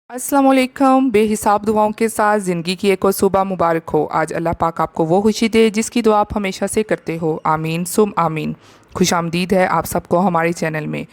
अस्सलाम वालेकुम। बेहिसाब दुआओं के साथ ज़िंदगी की एक और सुबह मुबारक हो। आज अल्लाह पाक आपको वो खुशी दे जिसकी दुआ आप हमेशा से करते हो। आमीन सुम आमीन। खुश आमदीद है आप सबको हमारे चैनल में।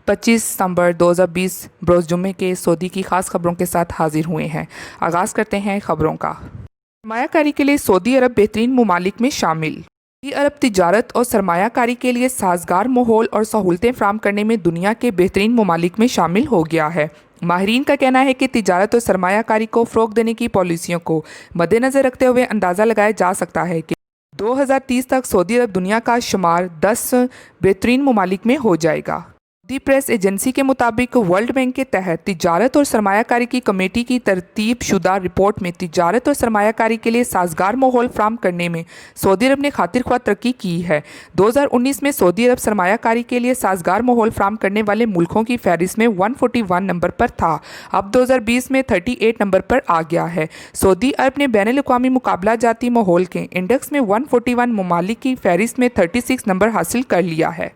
25 सितंबर 2020 बरोज़ जुम्मे के सऊदी की ख़ास खबरों के साथ हाजिर हुए हैं। आगाज़ करते हैं खबरों का। सरमायाकारी के लिए सऊदी अरब बेहतरीन ममालिक में शामिल। सऊदी अरब तिजारत और सरमायाकारी के लिए साजगार माहौल और सहूलतें फराहम करने में दुनिया के बेहतरीन ममालिक में शामिल हो गया है। माहिरीन का कहना है कि तिजारत और सरमायाकारी को फ़रोग़ देने की पॉलिसियों को मद्देनज़र रखते हुए अंदाज़ा लगाया जा सकता है कि 2030 तक सऊदी अरब दुनिया का शुमार 10 बेहतरीन ममालिक में हो जाएगा। सऊदी प्रेस एजेंसी के मुताबिक वर्ल्ड बैंक के तहत तिजारत और सरमायाकारी की कमेटी की तरतीब शुदा रिपोर्ट में तिजारत और सरमायाकारी के लिए साजगार माहौल फराहम करने में सऊदी अरब ने खातिर ख्वाह तरक्की की है। 2019 में सऊदी अरब सरमायाकारी के लिए साजगार माहौल फराहम करने वाले मुल्कों की फहरिस्त में 141 नंबर पर था। अब 2020 में 38 नंबर पर आ गया है। सऊदी अरब ने बैनुल-अक़वामी मुकाबला जाती माहौल के इंडेक्स में 141 ममालिक की फहरिस्त में 36 नंबर हासिल कर लिया है।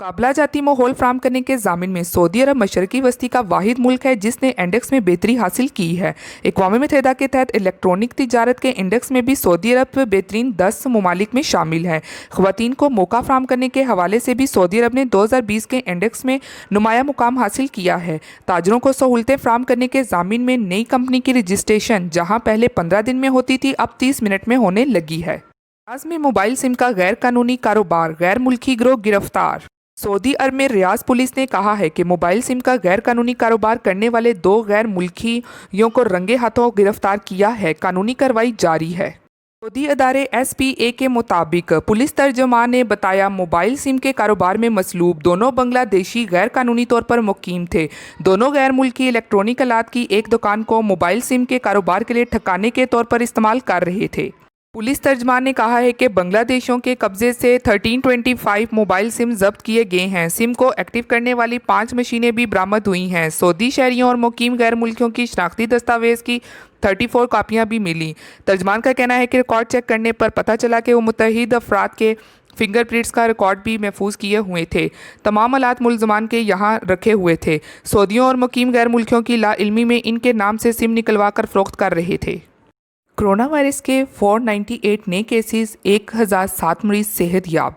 मुकाबला जाती माहौल फराहम करने के ज़ामिन में सऊदी अरब मशरकी वस्ती का वाहिद मुल्क है जिसने इंडेक्स में बेहतरी हासिल की है। अक़वाम मुत्तहिदा के तहत इलेक्ट्रॉनिक तिजारत के इंडेक्स में भी सऊदी अरब बेहतरीन 10 ममालिक में शामिल है। ख़वातीन को मौका फराहम करने के हवाले से भी सऊदी अरब ने 2020 के इंडेक्स में नुमाया मुकाम हासिल किया है। ताजरों को सहूलतें फराहम करने के ज़ामिन में नई कंपनी की रजिस्ट्रेशन जहाँ पहले 15 दिन में होती थी अब 30 मिनट में होने लगी है। रियाज़ में मोबाइल सिम का गैर कानूनी कारोबार, गैर मुल्की गिरोह गिरफ्तार। सऊदी अरब में रियाज़ पुलिस ने कहा है कि मोबाइल सिम का गैर कानूनी कारोबार करने वाले 2 गैर मुल्कियों को रंगे हाथों गिरफ्तार किया है। कानूनी कार्रवाई जारी है। सऊदी अदारे SPA के मुताबिक पुलिस तर्जुमान ने बताया मोबाइल सिम के कारोबार में मसलूब दोनों बांग्लादेशी गैर कानूनी तौर पर मुकीम थे। दोनों गैर मुल्की इलेक्ट्रॉनिक आलात की एक दुकान को मोबाइल सिम के कारोबार के लिए ठिकाने के तौर पर इस्तेमाल कर रहे थे। पुलिस तर्जमान ने कहा है कि बांग्लादेशियों के कब्जे से 1325 मोबाइल सिम जब्त किए गए हैं। सिम को एक्टिव करने वाली 5 मशीनें भी बरामद हुई हैं। सऊदी शहरियों और मुकीम गैर मुल्कियों की शनाख्ती दस्तावेज़ की 34 कापियाँ भी मिली। तर्जमान का कहना है कि रिकॉर्ड चेक करने पर पता चला कि वो मुतहिद अफराद के फिंगरप्रिंट्स का रिकॉर्ड भी महफूज किए हुए थे। तमाम आलात मुल्ज़मान के यहाँ रखे हुए थे। सऊदियों और मुकीम गैर मुल्कियों की लाइल्मी में इनके नाम से सिम निकलवा कर फ़रोख्त कर रहे थे। कोरोना वायरस के 498 नए केसेस, 1007 मरीज सेहत याब।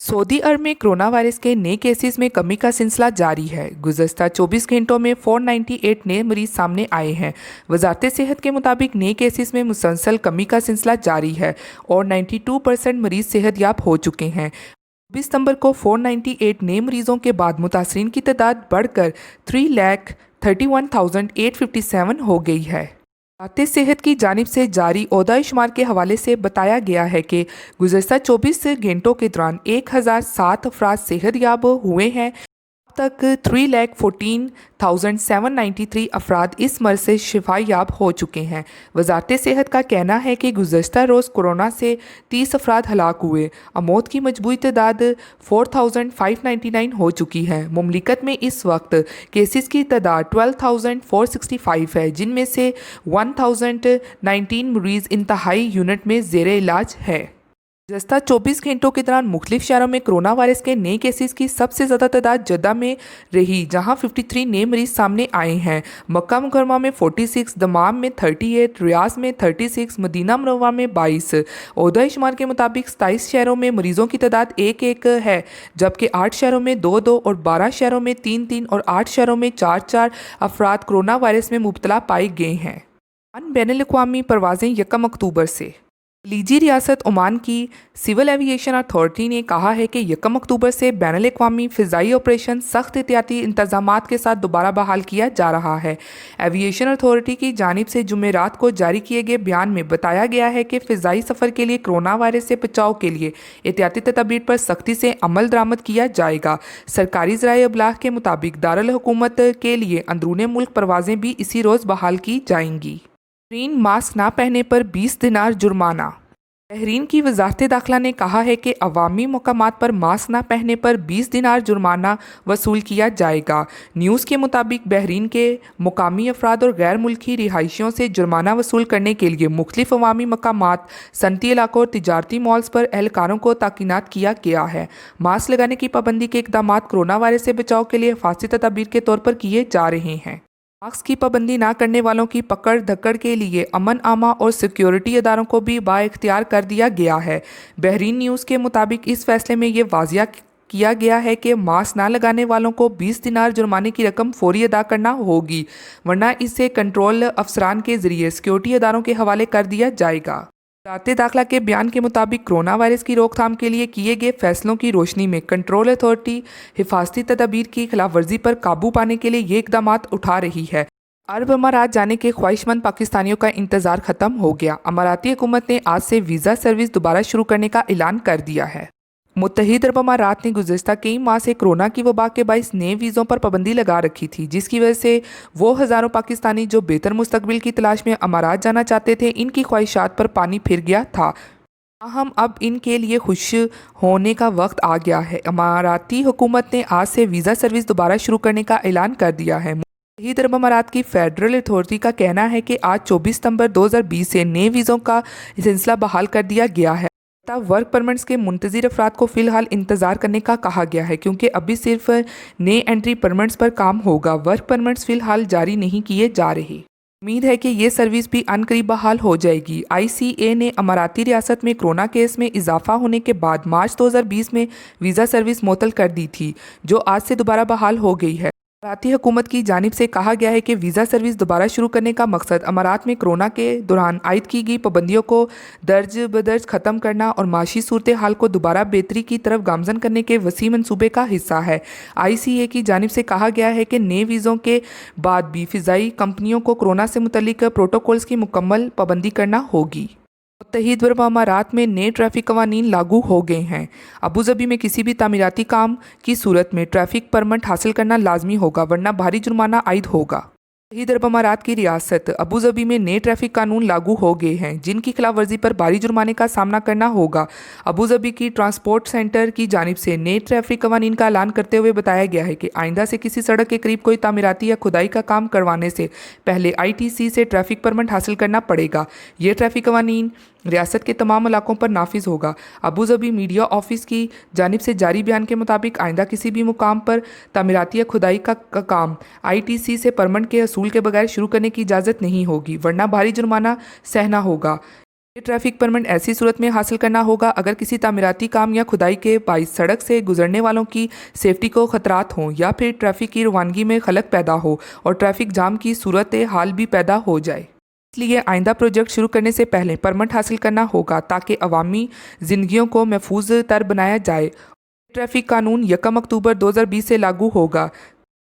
सऊदी अरब में कोरोना वायरस के नए केसेस में कमी का सिलसिला जारी है। गुज़श्ता 24 घंटों में 498 नए मरीज सामने आए हैं। वजारत सेहत के मुताबिक नए केसेस में मुसलसल कमी का सिलसिला जारी है और 92% मरीज सेहत याब हो चुके हैं। 20 सितंबर को 498 नए मरीजों के बाद मुतासरीन की तादाद बढ़कर 3,31,857 हो गई है। वजारत सेहत की जानिब से जारी ओहदा शुमार के हवाले से बताया गया है कि गुज़श्ता 24 घंटों के दौरान 1007 अफराद सेहत याब हुए हैं। अब तक 3,14,793 अफराद इस मर्ज से शिफा याब हो चुके हैं। वजारत सेहत का कहना है कि गुज़श्ता रोज़ कोरोना से 30 अफराद हलाक हुए। अमौत की मजबूरी तादाद 4,599 हो चुकी है। मुमलिकत में इस वक्त केसेस की तादाद 12,465 है जिनमें से 1,019 मरीज़ इंतहाई यूनिट में ज़ेर इलाज है। गुज़श्ता 24 घंटों के दौरान मुख्तलिफ शहरों में कोरोना वायरस के नए केसेस की सबसे ज़्यादा तादाद जद्दा में रही जहां 53 नए मरीज सामने आए हैं। मक्का मुकर्रमा में 46, दमाम में 38, रियाज में 36, मदीना मुनव्वरा में 22। ओहदा शुमार के मुताबिक 27 शहरों में मरीजों की तादाद 1-1 है जबकि 8 शहरों में 2-2 और 12 शहरों में 3-3 और 8 शहरों में 4-4 अफराद कोरोना वायरस में मुब्तला पाए गए हैं। बैनुल-अक़वामी परवाज़ें 1 अक्टूबर से। खलीजी रियासत ओमान की सिविल एविएशन अथॉरिटी ने कहा है कि 1 अक्टूबर से बैनुल-अक़वामी फ़िज़ाई ऑपरेशन सख्त एहतियाती इंतज़ामात के साथ दोबारा बहाल किया जा रहा है। एविएशन अथॉरिटी की जानिब से जुमेरात को जारी किए गए बयान में बताया गया है कि फ़िज़ाई सफ़र के लिए कोरोना वायरस से बचाव के लिए एहतियाती तदबीर पर सख्ती से अमल दरामद किया जाएगा। सरकारी ज़राए अबलाग के मुताबिक दारुल हुकूमत के लिए अंदरूनी मुल्क परवाज़ें भी इसी रोज़ बहाल की जाएंगी। बहरीन मास्क ना पहनने पर 20 दिनार जुर्माना। बहरीन की वजारत दाखिला ने कहा है कि अवामी मकामात पर मास्क ना पहनने पर 20 दिनार जुर्माना वसूल किया जाएगा। न्यूज़ के मुताबिक बहरीन के मुकामी अफराद और गैर मुल्की रिहायशियों से जुर्माना वसूल करने के लिए मुख्तलिफ अवामी मकामात, सनती इलाकों और तिजारती मॉल्स पर एहलकारों को ताकीनात किया गया है। मास्क लगाने की पाबंदी के इकदाम कोरोना वायरस से बचाव के लिए हिफाजती तदाबीर के तौर पर किए जा रहे हैं। मास्क की पाबंदी ना करने वालों की पकड़ धकड़ के लिए अमन आमा और सिक्योरिटी इदारों को भी बाइख्तियार कर दिया गया है। बहरीन न्यूज़ के मुताबिक इस फैसले में ये वाजिया किया गया है कि मास्क ना लगाने वालों को 20 दिनार जुर्माने की रकम फौरी अदा करना होगी, वरना इसे कंट्रोल अफसरान के जरिए सिक्योरिटी इदारों के हवाले कर दिया जाएगा। वज़ारत दाखिला के बयान के मुताबिक कोरोना वायरस की रोकथाम के लिए किए गए फैसलों की रोशनी में कंट्रोल अथॉरिटी हिफाजती तदाबीर की खिलाफ वर्जी पर काबू पाने के लिए ये इकदाम उठा रही है। अरब अमारात जाने के ख्वाहिशमंद पाकिस्तानियों का इंतजार खत्म हो गया। अमाराती हुकूमत ने आज से वीज़ा सर्विस दोबारा शुरू करने का ऐलान कर दिया है। मुत्तहिद अरब अमारात ने गुज़िश्ता कई माह से कोरोना की वबा के बाइस नए वीज़ों पर पाबंदी लगा रखी थी, जिसकी वजह से वो हज़ारों पाकिस्तानी जो बेहतर मुस्तकबिल की तलाश में अमारात जाना चाहते थे, इनकी ख्वाहिशात पर पानी फिर गया था। हम अब इनके लिए खुश होने का वक्त आ गया है। अमाराती हुकूमत ने आज से वीज़ा सर्विस दोबारा शुरू करने का ऐलान कर दिया है। मुत्तहिद अरब अमारात की फेडरल अथॉरिटी का कहना है कि आज 24 सितंबर 2020 से नए वीज़ों का सिलसिला बहाल कर दिया गया है। वर्क परमिट्स के मुंतज़िर अफराद को फ़िलहाल इंतज़ार करने का कहा गया है, क्योंकि अभी सिर्फ नए एंट्री परमिट्स पर काम होगा। वर्क परमिट्स फ़िलहाल जारी नहीं किए जा रहे। उम्मीद है कि ये सर्विस भी अनकरीब बहाल हो जाएगी। ICA ने अमाराती रियासत में कोरोना केस में इजाफा होने के बाद मार्च 2020 में वीज़ा सर्विस मुअत्तल कर दी थी, जो आज से दोबारा बहाल हो गई है। अमाराती हुकूमत की जानिब से कहा गया है कि वीज़ा सर्विस दोबारा शुरू करने का मकसद अमारात में कोरोना के दौरान आयद की गई पाबंदियों को दर्ज बदर्ज ख़त्म करना और माशी सूरत हाल को दोबारा बेहतरी की तरफ गामजन करने के वसी मनसूबे का हिस्सा है। ICA की जानिब से कहा गया है कि नए वीज़ों के बाद भी फ़िज़ाई कंपनियों को कोरोना से मुतल्लिक प्रोटोकॉल्स की मुकम्मल पाबंदी करना होगी। मुत्तहिद अरब अमारात में नए ट्रैफिक कवानीन लागू हो गए हैं। अबूज़बी में किसी भी तामीराती काम की सूरत में ट्रैफिक परमिट हासिल करना लाजमी होगा, वरना भारी जुर्माना आयद होगा। मुत्तहिद अरब अमारात की रियासत अबूज़बी में नए ट्रैफिक कानून लागू हो गए हैं, जिनकी खिलाफ वर्जी पर भारी जुर्माने का सामना करना होगा। अबूज़बी की ट्रांसपोर्ट सेंटर की जानिब से नए ट्रैफिक कवानीन का ऐलान करते हुए बताया गया है कि आइंदा से किसी सड़क के करीब कोई तामीराती या खुदाई का काम करवाने से पहले ITC से ट्रैफिक परमिट हासिल करना पड़ेगा। ये ट्रैफिक कवानीन रियासत के तमाम इलाकों पर नाफिज होगा। अबूज़बी मीडिया ऑफिस की जानिब से जारी बयान के मुताबिक आइंदा किसी भी मुकाम पर तामीराती या खुदाई का काम ITC से परमिट के असूल के बगैर शुरू करने की इजाज़त नहीं होगी, वरना भारी जुर्माना सहना होगा। ये ट्रैफिक परमिट ऐसी सूरत में हासिल करना होगा अगर किसी तामीराती काम या खुदाई के बाइस सड़क से गुजरने वालों की सेफ्टी को खतरात हों, या फिर ट्रैफिक की रवानगी में खलल पैदा हो और ट्रैफिक जाम की सूरत हाल भी पैदा हो जाए। इसलिए आइंदा प्रोजेक्ट शुरू करने से पहले परमिट हासिल करना होगा, ताकि अवामी ज़िंदगियों को महफूज तर बनाया जाए। ट्रैफिक कानून 1 अक्टूबर 2020 से लागू होगा।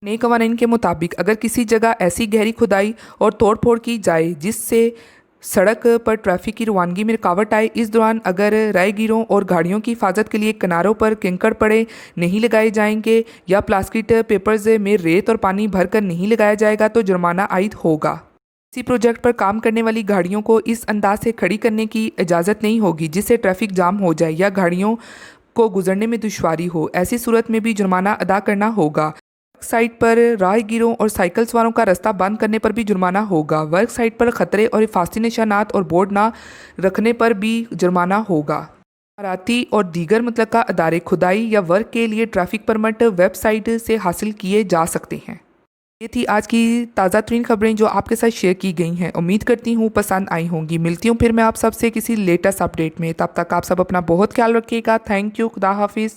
नए कवानीन के मुताबिक अगर किसी जगह ऐसी गहरी खुदाई और तोड़ फोड़ की जाए जिससे सड़क पर ट्रैफिक की रवानगी में रुकावट आए, इस दौरान अगर राहगीरों और गाड़ियों की हिफाजत के लिए किनारों पर कंकड़ पड़े नहीं लगाए जाएंगे या प्लास्टिक पेपर्स में रेत और पानी भरकर नहीं लगाया जाएगा, तो जुर्माना आयद होगा। इसी प्रोजेक्ट पर काम करने वाली गाड़ियों को इस अंदाज से खड़ी करने की इजाज़त नहीं होगी जिससे ट्रैफिक जाम हो जाए या गाड़ियों को गुजरने में दुश्वारी हो। ऐसी सूरत में भी जुर्माना अदा करना होगा। वर्क साइट पर राहगीरों और साइकिल सवारों का रास्ता बंद करने पर भी जुर्माना होगा। वर्क साइट पर खतरे और हिफाजती निशानात और बोर्ड ना रखने पर भी जुर्माना होगा। अमाराती और दीगर मुतल्लका अदारे खुदाई या वर्क के लिए ट्रैफिक परमिट वेबसाइट से हासिल किए जा सकते हैं। ये थी आज की ताज़ा तरीन खबरें जो आपके साथ शेयर की गई हैं। उम्मीद करती हूँ पसंद आई होंगी। मिलती हूँ फिर मैं आप सबसे किसी लेटेस्ट अपडेट में। तब तक आप सब अपना बहुत ख्याल रखिएगा। Thank you. खुदा हाफिज़।